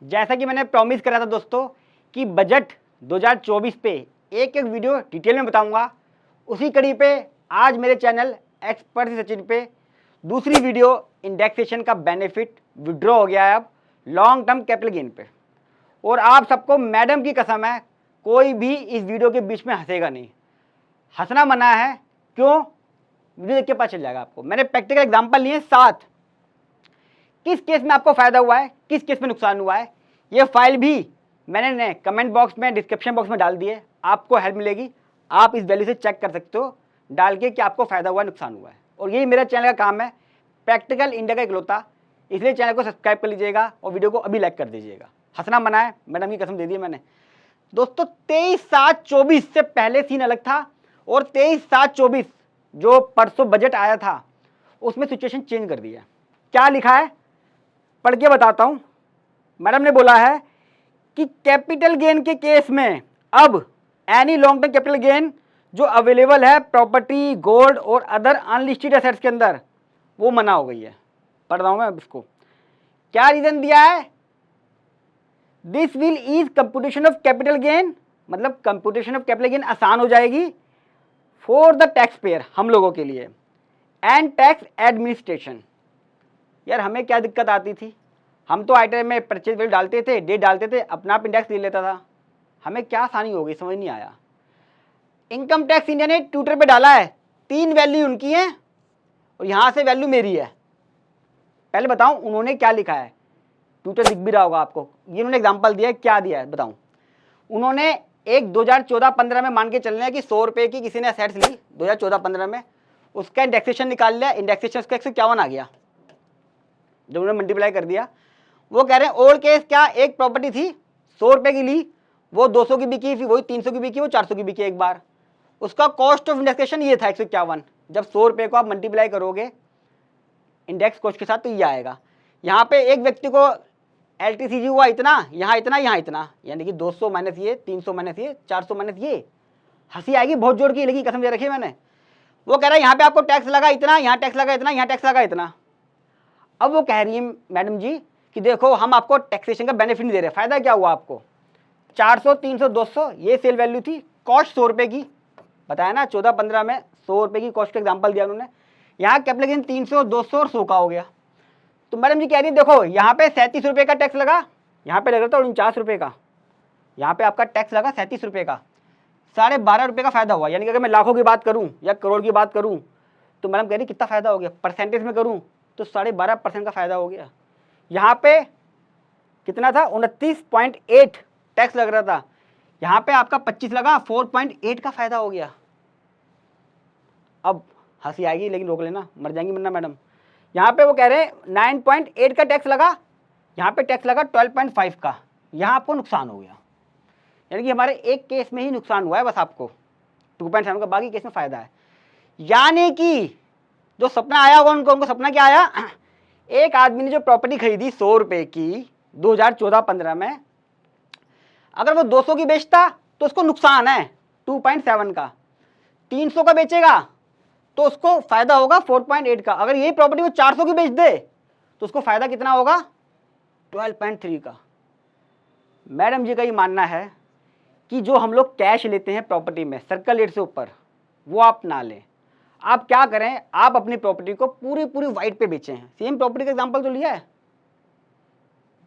जैसा कि मैंने प्रॉमिस करा था दोस्तों कि बजट 2024 पे एक एक वीडियो डिटेल में बताऊंगा, उसी कड़ी पे आज मेरे चैनल एक्सपर्ट सचिन पे दूसरी वीडियो इंडेक्सेशन का बेनिफिट विड्रॉ हो गया है अब लॉन्ग टर्म कैपिटल गेन पे। और आप सबको मैडम की कसम है, कोई भी इस वीडियो के बीच में हंसेगा नहीं, हंसना मना है। क्यों? वीडियो देख के पता चल जाएगा आपको। मैंने प्रैक्टिकल एग्जांपल लिए 7, किस केस में आपको फायदा हुआ है, किस केस में नुकसान हुआ है। ये फाइल भी मैंने कमेंट बॉक्स में, डिस्क्रिप्शन बॉक्स में डाल दी है, आपको हेल्प मिलेगी। आप इस वैल्यू से चेक कर सकते हो डाल के कि आपको फायदा हुआ, नुकसान हुआ है। और यही मेरा चैनल का काम है, प्रैक्टिकल इंडिया का इकलौता। इसलिए चैनल को सब्सक्राइब कर लीजिएगा और वीडियो को अभी लाइक कर दीजिएगा। हंसना मना है, मैडम की कसम दे दी है मैंने। दोस्तों 23/7/24 से पहले सीन अलग था, और 23/7/24 जो परसों बजट आया था उसमें सिचुएशन चेंज कर दिया। क्या लिखा है पढ़ के बताता हूं। मैडम ने बोला है कि कैपिटल गेन के केस में अब any long term capital gain जो अवेलेबल है प्रॉपर्टी, गोल्ड और अदर अनलिस्टेड एसेट्स के अंदर, वो मना हो गई है। पढ़ रहा हूं मैं इसको। क्या रीजन दिया है? This will ease computation of capital gain, मतलब कंप्यूटेशन ऑफ कैपिटल गेन आसान हो जाएगी फॉर द टैक्स पेयर, हम लोगों के लिए, एंड टैक्स एडमिनिस्ट्रेशन। यार हमें क्या दिक्कत आती थी, हम तो आइटम में परचेज वैल्यू डालते थे, डेट डालते थे, अपना आप इंडेक्स ले लेता था। हमें क्या आसानी हो गई, समझ नहीं आया। इनकम टैक्स इंडिया ने ट्विटर पे डाला है 3 वैल्यू उनकी है और यहां से वैल्यू मेरी है। पहले बताऊं उन्होंने क्या लिखा है, ट्विटर दिख भी रहा होगा आपको। ये उन्होंने एग्जांपल दिया है, क्या दिया है बताऊं। उन्होंने एक 2014-15 में मान के चल रहे हैं कि 100 रुपए की किसी ने असेट्स ली 2014-15 में, उसका इंडेक्सेशन निकाल लिया, इंडेक्सेशन उसका 151 आ गया जब उन्होंने मल्टीप्लाई कर दिया। वो कह रहे हैं ओल्ड केस क्या, एक प्रॉपर्टी थी 100 रुपए की ली, वो 200 की बिकी, फिर वही 300 की बिकी, वो 400 की बिकी एक बार। उसका कॉस्ट ऑफ इंडेक्सेशन ये था 151। जब 100 रुपए को आप मल्टीप्लाई करोगे इंडेक्स कॉस्ट के साथ तो ये आएगा। यहाँ पे एक व्यक्ति को LTCG हुआ इतना, यहाँ इतना, यहाँ इतना, यानी कि 200 माइनस ये, 300 माइनस ये, 400 माइनस ये। हंसी आएगी बहुत जोर की, लेकिन कसम दे रखी है मैंने। वो कह रहा है यहाँ पे आपको टैक्स लगा इतना, यहाँ टैक्स लगा इतना, यहाँ टैक्स लगा इतना। अब वो कह रही है मैडम जी कि देखो हम आपको टैक्सेशन का बेनिफिट नहीं दे रहे, फायदा क्या हुआ आपको। 400, 300, 200 ये सेल वैल्यू थी, कॉस्ट 100 रुपए की, बताया ना 14-15 में 100 रुपए की कॉस्ट का एग्जांपल दिया उन्होंने। यहाँ कैपिटल गेन 300, 200 और 100 का हो गया। तो मैडम जी कह रही है देखो यहाँ पे 37 रुपए का टैक्स लगा, यहाँ पे लग रहा था 49 रुपए का, यहाँ पे आपका टैक्स लगा 37 रुपए का, 12.5 रुपए का फायदा हुआ। यानी कि अगर मैं लाखों की बात करूँ या करोड़ की बात करूँ तो मैडम कह रही कितना फायदा हो गया, परसेंटेज में करूँ तो 12.5% का फायदा हो गया। यहाँ पे कितना था, 29.8 टैक्स लग रहा था, यहाँ पे आपका 25 लगा, 4.8 का फायदा हो गया। अब हंसी आएगी लेकिन रोक लेना, मर जाएंगी वरना मैडम। यहाँ पे वो कह रहे हैं 9.8 का टैक्स लगा, यहाँ पे टैक्स लगा 12.5 का, यहाँ आपको नुकसान हो गया। यानी कि हमारे एक केस में ही नुकसान हुआ है बस आपको 2.7 का, बाकी केस में फायदा है। यानी कि जो सपना आया होगा उनको सपना क्या आया, एक आदमी ने जो प्रॉपर्टी खरीदी 100 रुपए की 2014-15 में, अगर वो 200 की बेचता तो उसको नुकसान है 2.7 का, 300 का बेचेगा तो उसको फायदा होगा 4.8 का। अगर यही प्रॉपर्टी वो 400 की बेच दे तो उसको फायदा कितना होगा, 12.3 का। मैडम जी का ये मानना है कि जो हम लोग कैश लेते हैं प्रॉपर्टी में सर्कल रेट से ऊपर, वो आप ना लें। आप क्या करें, आप अपनी प्रॉपर्टी को पूरी पूरी वाइट पे बेचें। सेम प्रॉपर्टी का एग्जांपल तो लिया है,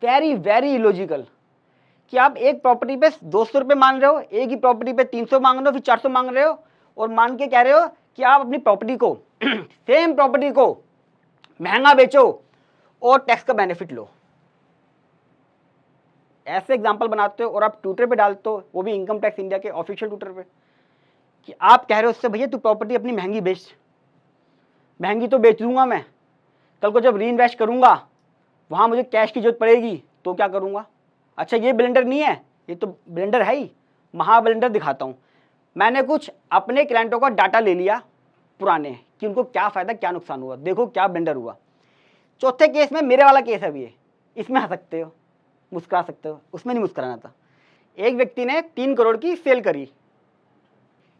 वेरी वेरी इलॉजिकल कि आप एक प्रॉपर्टी पे 200 रुपये मांग रहे हो, एक ही प्रॉपर्टी पे 300 मांग रहे हो, फिर 400 मांग रहे हो, और मान के कह रहे हो कि आप अपनी प्रॉपर्टी को सेम प्रॉपर्टी को महंगा बेचो और टैक्स का बेनिफिट लो। ऐसे एग्जांपल बनाते हो और आप ट्विटर पे डालते हो, वो भी इनकम टैक्स इंडिया के ऑफिशियल ट्विटर पे, कि आप कह रहे हो उससे भैया तू प्रॉपर्टी अपनी महंगी बेच। महंगी तो बेच दूंगा मैं, कल को जब री इन्वेस्ट करूंगा वहां मुझे कैश की जरूरत पड़ेगी तो क्या करूंगा। अच्छा ये ब्लेंडर नहीं है, ये तो ब्लेंडर है ही, महा ब्लेंडर दिखाता हूं। मैंने कुछ अपने क्लाइंटों का डाटा ले लिया पुराने कि उनको क्या फायदा क्या नुकसान हुआ, देखो क्या ब्लेंडर हुआ। चौथे केस में मेरे वाला केस है ये, इसमें हंस सकते हो, मुस्कुरा सकते हो, उसमें नहीं मुस्कुराना था। एक व्यक्ति ने 3 करोड़ की सेल करी,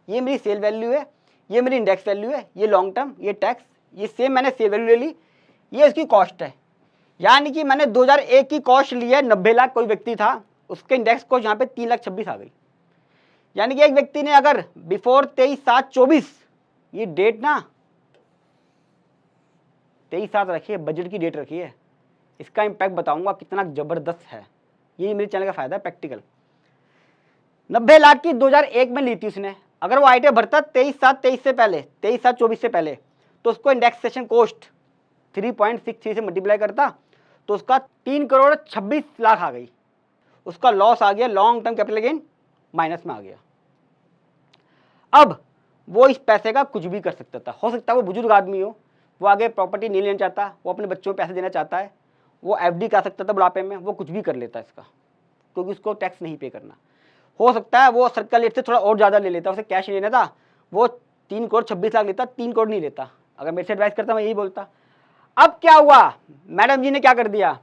ये मेरी सेल वैल्यू है, ये मेरी इंडेक्स वैल्यू है, ये लॉन्ग टर्म, ये टैक्स, ये सेम मैंने सेल वैल्यू ले ली, ये इसकी कॉस्ट है। यानी कि मैंने 2001 की कॉस्ट ली है, 90 लाख कोई व्यक्ति था, उसके इंडेक्स कॉस्ट यहाँ पे 3,26,000 आ गई। यानी कि एक व्यक्ति ने अगर बिफोर 23/7/24, ये डेट ना 23/7 रखी है, बजट की डेट रखी है, इसका इंपैक्ट बताऊंगा कितना जबरदस्त है। ये मेरे चैनल का फायदा है, प्रैक्टिकल। 90 लाख की 2001 में ली थी उसने, अगर वो आईटीआई भरता 23/7/23 से पहले, 23/7/24 से पहले, तो उसको इंडेक्सेशन कॉस्ट 3.63 से मल्टीप्लाई करता तो उसका 3,26,00,000 आ गई। उसका लॉस आ गया, long term capital gain minus में आ गया। अब वो इस पैसे का कुछ भी कर सकता था। हो सकता है वो बुजुर्ग आदमी हो, वो आगे प्रॉपर्टी नहीं लेना चाहता, वो अपने बच्चों को पैसे देना चाहता है, वो एफडी करा सकता था बुढ़ापे में, वो कुछ भी कर लेता इसका, क्योंकि उसको टैक्स नहीं पे करना। हो सकता है वो सर्कल रेट से थोड़ा और ज़्यादा ले लेता, उसे कैश लेना था, वो 3,26,00,000 लेता, 3 करोड़ नहीं लेता। अगर मेरे से एडवाइस करता मैं यही बोलता। अब क्या हुआ, मैडम जी ने क्या कर दिया,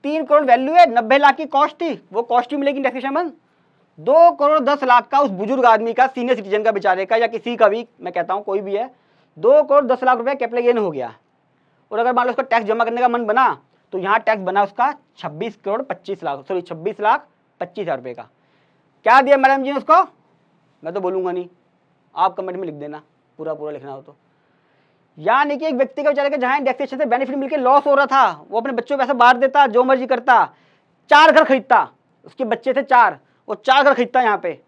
3 करोड़ वैल्यू है, 90 लाख की कॉस्ट थी, वो कॉस्ट भी मिलेगी टैक्सेशन बंद। 2,10,00,000 का उस बुजुर्ग आदमी का, सीनियर सिटीजन का बेचारे का, या किसी का भी, मैं कहता हूं कोई भी है, 2,10,00,000 रुपए कैपिटल गेन हो गया। और अगर मान लो उसका टैक्स जमा करने का मन बना तो यहाँ टैक्स बना उसका 26,25,00,000 रुपए का। क्या दिया मैडम जी ने उसको, मैं तो बोलूंगा नहीं, आप कमेंट में लिख देना, पूरा पूरा लिखना हो तो। यानी कि एक व्यक्ति का बेचारे का जहां इंडेक्सेशन से बेनिफिट मिलकर लॉस हो रहा था, वो अपने बच्चों को पैसा बाहर देता, जो मर्जी करता, 4 घर खरीदता, उसके बच्चे थे 4, वो 4 घर खरीदता। यहाँ पे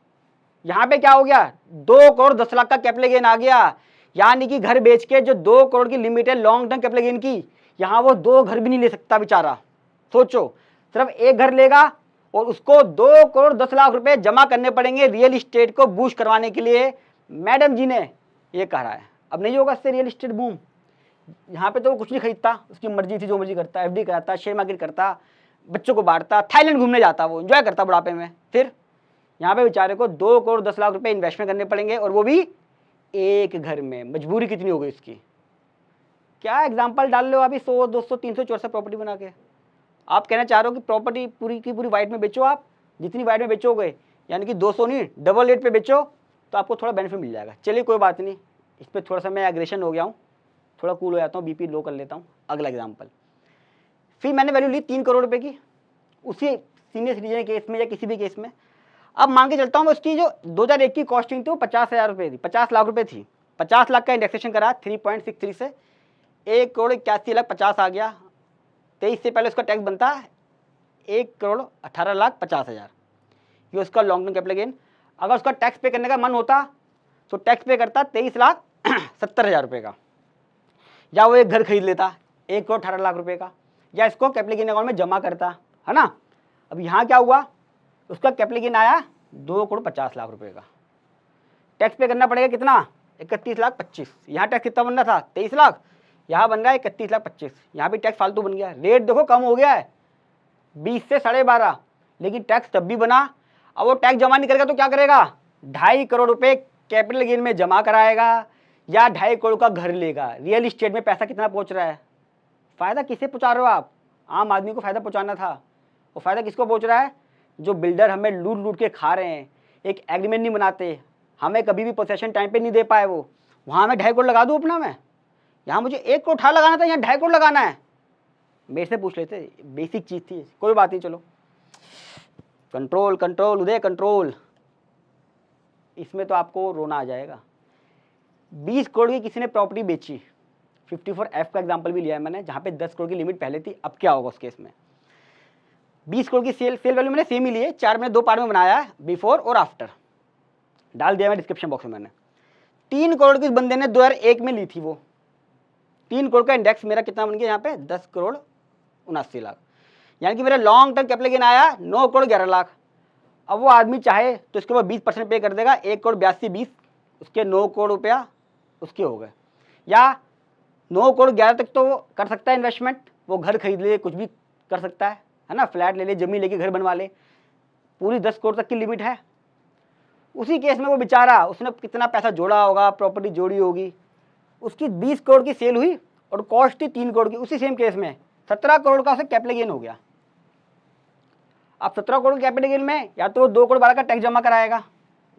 क्या हो गया, 2,10,00,000 का कैपिटल गेन आ गया। यानी कि घर बेच के जो 2 करोड़ की लिमिट है लॉन्ग टर्म कैपिटल गेन की, यहाँ वो 2 घर भी नहीं ले सकता बेचारा। सोचो, सिर्फ एक घर लेगा और उसको 2,10,00,000 रुपए जमा करने पड़ेंगे रियल इस्टेट को बूस्ट करवाने के लिए। मैडम जी ने ये कहा है, अब नहीं होगा इससे रियल इस्टेट बूम। यहाँ पे तो वो कुछ नहीं खरीदता, उसकी मर्जी थी, जो मर्जी करता, एफडी कराता, शेयर मार्केट करता, बच्चों को बांटता, थाईलैंड घूमने जाता, वो एंजॉय करता बुढ़ापे में। फिर यहाँ पे बेचारे को 2,10,00,000 रुपए इन्वेस्टमेंट करने पड़ेंगे, और वो भी एक घर में। मजबूरी कितनी हो गई इसकी, क्या एग्जाम्पल डाल लो अभी 100, 200, 300, 400 प्रॉपर्टी बना के। आप कहना चाह रहे हो कि प्रॉपर्टी पूरी की पूरी वाइट में बेचो, आप जितनी वाइट में बेचोगे, यानी कि 200 नहीं, डबल रेट पे बेचो, तो आपको थोड़ा बेनिफिट मिल जाएगा। चलिए कोई बात नहीं, इस पर थोड़ा सा मैं एग्रेशन हो गया हूँ, थोड़ा कूल हो जाता हूँ, बीपी लो कर लेता हूँ। अगला एग्जाम्पल, फिर मैंने वैल्यू ली 3 करोड़ रुपए की, उसी सीनियर सिटीजन केस में या किसी भी केस में। अब मान के चलता हूँ उसकी जो 2001 की कॉस्टिंग थी वो 50,000 रुपये थी, 50 लाख रुपए थी। 50 लाख का इंडेक्सेशन करा 3.63 से, 1,81,50,000 आ गया। 23 से पहले उसका टैक्स बनता 1,18,50,000, ये उसका लॉन्ग टर्म कैपिटल गेन। अगर उसका टैक्स पे करने का मन होता तो टैक्स पे करता 23,70,000 रुपये का, या वो एक घर खरीद लेता 1,18,00,000 रुपये का, या इसको कैपिटल गेन अकाउंट में जमा करता, है ना। अब यहाँ क्या हुआ, उसका कैपिटल गेन आया 2,50,00,000 रुपये का। टैक्स पे करना पड़ेगा कितना, 31,25,000। यहाँ टैक्स कितना बनना था 23 लाख, यहाँ बन रहा है 31,25,000। यहाँ भी टैक्स फालतू बन गया, रेट देखो कम हो गया है 20 से 12.5, लेकिन टैक्स तब भी बना। अब वो टैक्स जमा नहीं करेगा तो क्या करेगा, 2.5 करोड़ रुपए कैपिटल गेन में जमा कराएगा, या 2.5 करोड़ का घर लेगा। रियल इस्टेट में पैसा कितना पहुंच रहा है, फायदा किसे पहुंचा रहे हो आप, आम आदमी को फायदा पहुंचाना था। वो फायदा किसको पहुंच रहा है, जो बिल्डर हमें लूट लूट के खा रहे हैं, एक एग्रीमेंट नहीं बनाते, हमें कभी भी पोसेशन टाइम पे नहीं दे पाए। वो वहाँ मैं 2.5 करोड़ लगा दूँ अपना, मैं यहाँ मुझे 1 करोड़ उठा लगाना था, यहाँ 2.5 करोड़ लगाना है। मेरे से पूछ लेते, बेसिक चीज़ थी, कोई बात नहीं। चलो कंट्रोल कंट्रोल उदय कंट्रोल, इसमें तो आपको रोना आ जाएगा। 20 करोड़ की किसी ने प्रॉपर्टी बेची, 54F का एग्जांपल भी लिया है मैंने, जहाँ पे 10 करोड़ की लिमिट पहले थी। अब क्या होगा उस केस में, 20 करोड़ की सेल वैल्यू मैंने सेम ही ली है, 4 मैंने 2 पार्ट में बनाया है, बिफोर और आफ्टर डाल दिया मैं डिस्क्रिप्शन बॉक्स में। मैंने 3 करोड़ की बंदे ने 2001 में ली थी, वो 3 करोड़ का इंडेक्स मेरा कितना बन गया यहाँ पे 10,79,00,000, यानी कि मेरा लॉन्ग टर्म कैपिटल गेन आया 9,11,00,000। अब वो आदमी चाहे तो इसके ऊपर 20% पे कर देगा, 1,82,20,000, उसके 9 करोड़ रुपया उसके हो गए, या 9,11,00,000 तक तो वो कर सकता है इन्वेस्टमेंट, वो घर खरीद ले, कुछ भी कर सकता है ना, फ्लैट ले ले, जमीन लेके घर बनवा ले, पूरी 10 करोड़ तक की लिमिट है। उसी केस में वो बेचारा, उसने कितना पैसा जोड़ा होगा, प्रॉपर्टी जोड़ी होगी, उसकी 20 करोड़ की सेल हुई और कॉस्ट थी 3 करोड़ की। उसी सेम केस में 17 करोड़ का उसे कैपिटल गेन हो गया। अब 17 करोड़ कैपिटल गेन में या तो 2,12,00,000 का टैक्स जमा कराएगा,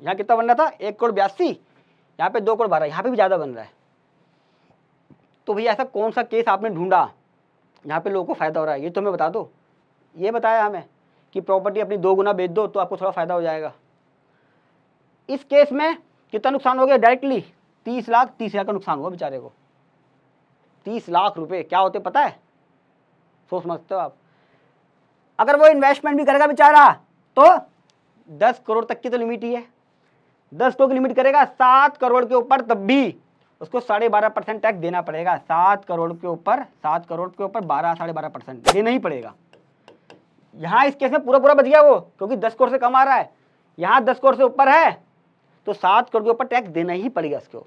यहाँ कितना बन रहा था 1,82,00,000, यहाँ पे 2,12,00,000, यहाँ पे भी ज़्यादा बन रहा है। तो भैया ऐसा कौन सा केस आपने ढूंढा यहाँ पे लोगों को फ़ायदा हो रहा है, ये तो हमें बता दो। ये बताया हमें कि प्रॉपर्टी अपनी 2 गुना बेच दो तो आपको थोड़ा फ़ायदा हो जाएगा। इस केस में कितना नुकसान हो गया? डायरेक्टली 30 लाख का नुकसान हुआ बेचारे को। 30 लाख रुपए क्या होते पता है? सोच समझते हो आप? अगर वो इन्वेस्टमेंट भी करेगा बेचारा तो 10 करोड़ तक की तो लिमिट ही है। 10 करोड़ की लिमिट करेगा, 7 करोड़ के ऊपर तब भी उसको 12.5% टैक्स देना पड़ेगा। 7 करोड़ के ऊपर 12 12.5% देना ही पड़ेगा। यहाँ इस केस में पूरा पूरा बच गया वो, क्योंकि 10 करोड़ से कम आ रहा है। यहाँ 10 करोड़ से ऊपर है तो 7 करोड़ के ऊपर टैक्स देना ही पड़ेगा इसको।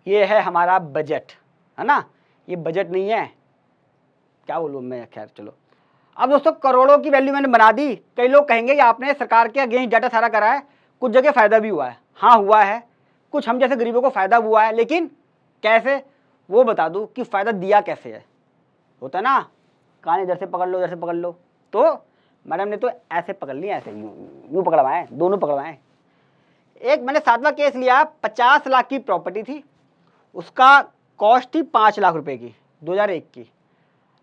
ये है हमारा बजट, है ना? ये बजट नहीं है, क्या बोलूँ मैं, खैर चलो। अब दोस्तों करोड़ों की वैल्यू मैंने बना दी। कई लोग कहेंगे कि आपने सरकार के अगेंस्ट डाटा सारा करा है, कुछ जगह फायदा भी हुआ है। हाँ हुआ है, कुछ हम जैसे गरीबों को फायदा हुआ है, लेकिन कैसे वो बता दूं कि फायदा दिया कैसे है। होता है ना, कान इधर से पकड़ लो, इधर से पकड़ लो, तो मैडम ने तो ऐसे पकड़ लिया, ऐसे यूं पकड़वाए, दोनों पकड़वाए। एक मैंने 7वां केस लिया, 50 लाख की प्रॉपर्टी थी, उसका कॉस्ट थी 5 लाख रुपए की, 2001 की।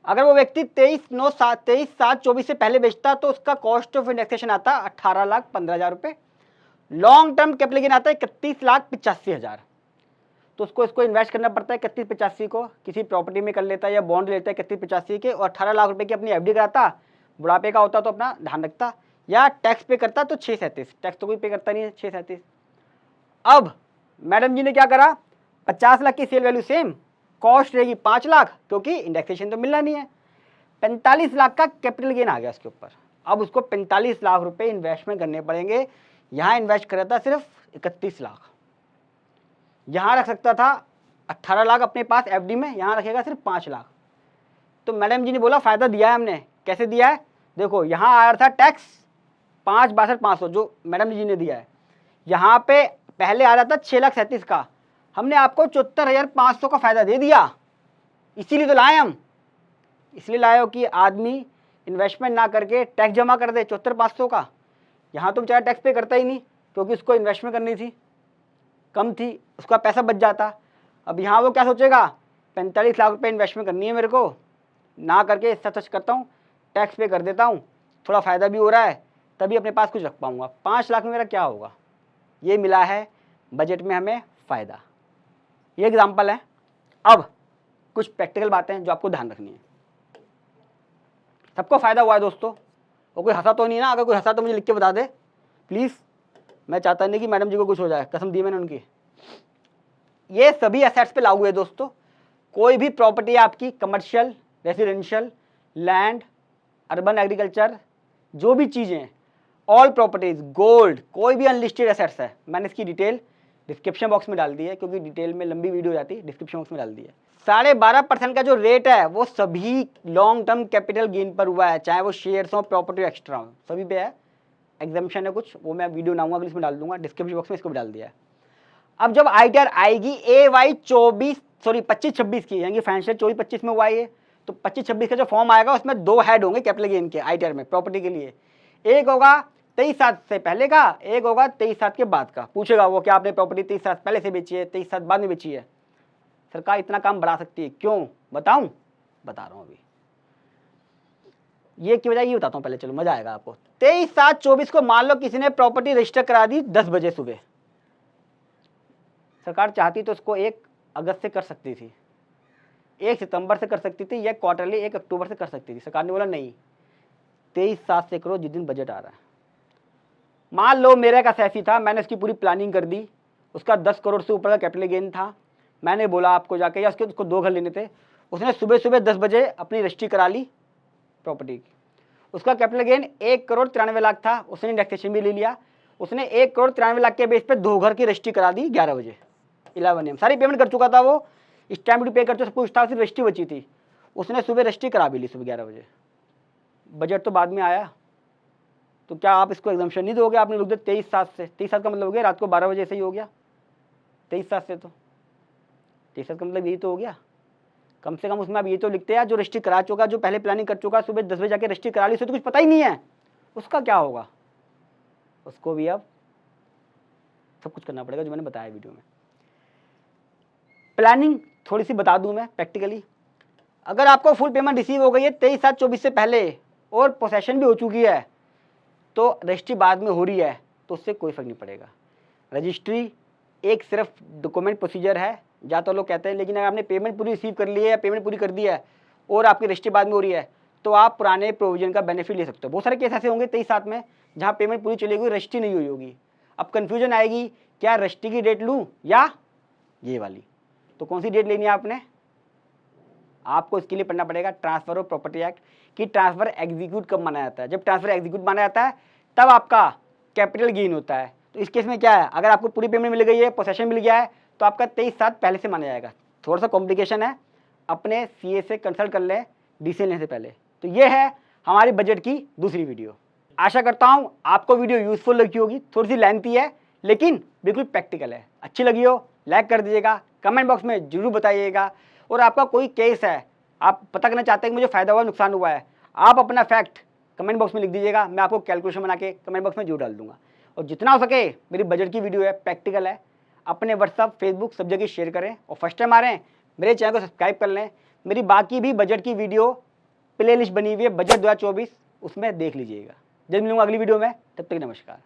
अगर वो व्यक्ति 23/7/24 से पहले बेचता तो उसका कॉस्ट ऑफ इंडेक्सेशन आता 18,15,000 रुपये। लॉन्ग टर्म कैपिटल गेन आता है 31,85,000। तो उसको इसको इन्वेस्ट करना पड़ता है 31-85 को, किसी प्रॉपर्टी में कर लेता है या बॉन्ड लेता है 31-85 के, और 18 लाख रुपए की अपनी एफडी कराता, बुढ़ापे का होता तो अपना ध्यान रखता, या टैक्स पे करता तो 637, टैक्स तो कोई पे करता नहीं है 637। अब मैडम जी ने क्या करा, 50 लाख की सेल वैल्यू सेम, कॉस्ट रहेगी 5 लाख, क्योंकि इंडेक्सेशन तो मिलना नहीं है। 45 लाख का कैपिटल गेन आ गया उसके ऊपर। अब उसको 45 लाख रुपए इन्वेस्टमेंट करने पड़ेंगे। यहाँ इन्वेस्ट कर रहा था सिर्फ 31 लाख, यहाँ रख सकता था 18 लाख अपने पास एफडी में, यहाँ रखेगा सिर्फ 5 लाख। तो मैडम जी ने बोला फायदा दिया है हमने। कैसे दिया है? देखो यहाँ आ रहा था टैक्स 5,62,500 जो मैडम जी ने दिया है, यहाँ पे पहले आ रहा था 6,37,000 का, हमने आपको 74,500 का फायदा दे दिया। इसीलिए तो लाए हम, इसलिए लाए हो कि आदमी इन्वेस्टमेंट ना करके टैक्स जमा कर दे 74,500 का। यहाँ तो बेचारा टैक्स पे करता ही नहीं, क्योंकि उसको इन्वेस्टमेंट करनी थी, कम थी, उसका पैसा बच जाता। अब यहाँ वो क्या सोचेगा, 45 लाख रुपए इन्वेस्टमेंट करनी है मेरे को, ना करके सच करता हूँ, टैक्स पे कर देता हूँ, थोड़ा फ़ायदा भी हो रहा है, तभी अपने पास कुछ रख पाऊँगा। 5 लाख में मेरा क्या होगा? ये मिला है बजट में हमें फ़ायदा। ये एग्जाम्पल है। अब कुछ प्रैक्टिकल बातें हैं जो आपको ध्यान रखनी है। सबको फ़ायदा हुआ है दोस्तों, और कोई हंसा तो नहीं ना? अगर कोई हंसा तो मुझे लिख के बता दे प्लीज़, मैं चाहता नहीं कि मैडम जी को कुछ हो जाए, कसम दी मैंने उनकी। ये सभी एसेट्स पे लागू है दोस्तों। कोई भी प्रॉपर्टी आपकी, commercial, residential, land, urban agriculture, जो भी चीज़ें हैं, ऑल प्रॉपर्टीज, गोल्ड, कोई भी अनलिस्टेड एसेट्स है, मैंने इसकी डिटेल डिस्क्रिप्शन बॉक्स में डाल दी है, क्योंकि डिटेल में लंबी वीडियो हो जाती है, डिस्क्रिप्शन बॉक्स में डाल दी है। 12.5% का जो रेट है वो सभी लॉन्ग टर्म कैपिटल गेन पर हुआ है, चाहे वो शेयर्स हो, प्रॉपर्टी एक्स्ट्रा हो, सभी पे है। एग्जाम्पशन है कुछ, वो मैं वीडियो बनाऊंगा अगली, इसमें डाल दूंगा, डिस्क्रिप्शन बॉक्स में इसको भी डाल दिया है। अब जब ITR आएगी AY 25-26 की, यानी फाइनेंशियल 24-25 में हुआ है, तो 25-26 का जो फॉर्म आएगा उसमें 2 हेड होंगे कैपिटल गेन के ITR में प्रॉपर्टी के लिए। एक होगा 23/7 से पहले का, एक होगा 23/7 के बाद का। पूछेगा वो क्या आपने प्रॉपर्टी 23/7 पहले से बेची है, 23/7 बाद में बेची है? सरकार इतना काम बढ़ा सकती है, क्यों बताऊं? बता रहा हूं अभी, ये की वजह ये बताता हूं पहले, चलो मजा आएगा आपको। 23/7/24 को मान लो किसी ने प्रॉपर्टी रजिस्टर करा दी 10 बजे सुबह, सरकार चाहती तो उसको 1 अगस्त से कर सकती थी, 1 सितंबर से कर सकती थी, या क्वार्टरली 1 अक्टूबर से कर सकती थी। सरकार ने बोला नहीं, 23/7 से करो जिस दिन बजट आ रहा है। मान लो मेरा एक ऐसी था, मैंने इसकी पूरी प्लानिंग कर दी, उसका 10 करोड़ से ऊपर का कैपिटल गेन था, मैंने बोला आपको जाके, या उसको 2 घर लेने थे, उसने सुबह सुबह 10 बजे अपनी रजिस्ट्री करा ली प्रॉपर्टी की, उसका कैपिटल गेन 1,93,00,000 था, उसने इंडेक्सेशन भी ले लिया, उसने 1,93,00,000 के बेस पे 2 घर की रजिस्ट्री करा दी 11 बजे, 11 AM, सारी पेमेंट कर चुका था वो, स्टैम्प ड्यूटी पे कर चुका, सब कुछ था, सिर्फ रजिस्ट्री बची थी, उसने सुबह रजिस्ट्री करा भी ली सुबह 11 बजे। बजट तो बाद में आया, तो क्या आप इसको एग्जाम्पशन नहीं दोगे? आपने लोग 23/7 से, 23/7 का मतलब हो गया रात को 12 बजे से ही हो गया, 23/7 से, तो 23/7 का मतलब यही तो हो गया। कम से कम उसमें आप ये तो लिखते हैं जो रजिस्ट्री करा चुका, जो पहले प्लानिंग कर चुका, सुबह 10 बजे जाके रजिस्ट्री करा ली, उसे तो कुछ पता ही नहीं है, उसका क्या होगा? उसको भी अब सब कुछ करना पड़ेगा जो मैंने बताया वीडियो में। प्लानिंग थोड़ी सी बता दूं मैं प्रैक्टिकली। अगर आपको फुल पेमेंट रिसीव हो गई है 23/7/24 से पहले और पोसेशन भी हो चुकी है तो रजिस्ट्री बाद में हो रही है तो उससे कोई फर्क नहीं पड़ेगा। रजिस्ट्री एक सिर्फ डॉक्यूमेंट प्रोसीजर है, ज़्यादा लोग कहते हैं, लेकिन अगर आपने पेमेंट पूरी रिसीव कर ली है या पेमेंट पूरी कर दी है और आपकी रजिस्ट्री बाद में हो रही है तो आप पुराने प्रोविजन का बेनिफिट ले सकते हो। बहुत सारे केस ऐसे होंगे 23/7 में जहाँ पेमेंट पूरी चली गई, रजिस्ट्री नहीं हुई होगी। अब कन्फ्यूजन आएगी, क्या रजिस्ट्री की डेट लूँ या ये वाली? तो कौन सी डेट लेनी है आपने? आपको इसके लिए पढ़ना पड़ेगा ट्रांसफर ऑफ प्रॉपर्टी एक्ट कि ट्रांसफर एग्जीक्यूट कब माना जाता है। जब ट्रांसफर एग्जीक्यूट माना जाता है तब आपका कैपिटल गेन होता है। तो इस केस में क्या है, अगर आपको पूरी पेमेंट मिल गई है, पोसेशन मिल गया है, तो आपका 23/7 पहले से माना जाएगा। थोड़ा सा कॉम्प्लिकेशन है, अपने सीए से कंसल्ट कर लें डिसीजन लेने से पहले। तो ये है हमारी बजट की दूसरी वीडियो। आशा करता हूँ आपको वीडियो यूजफुल लगी होगी। थोड़ी सी लेंथी है लेकिन बिल्कुल प्रैक्टिकल है। अच्छी लगी हो लाइक कर दीजिएगा, कमेंट बॉक्स में जरूर बताइएगा। और आपका कोई केस है, आप पता करना चाहते हैं कि मुझे फ़ायदा हुआ नुकसान हुआ है, आप अपना फैक्ट कमेंट बॉक्स में लिख दीजिएगा, मैं आपको कैलकुलेशन बना के कमेंट बॉक्स में जरूर डाल दूंगा। और जितना हो सके मेरी बजट की वीडियो है, प्रैक्टिकल है, अपने व्हाट्सअप फेसबुक सब जगह शेयर करें। और फर्स्ट टाइम आ रहे हैं मेरे चैनल को सब्सक्राइब कर लें। मेरी बाकी भी बजट की वीडियो प्ले लिस्ट बनी हुई है बजट 2024, उसमें देख लीजिएगा। जल्द मिलूंगा अगली वीडियो में, तब तक नमस्कार।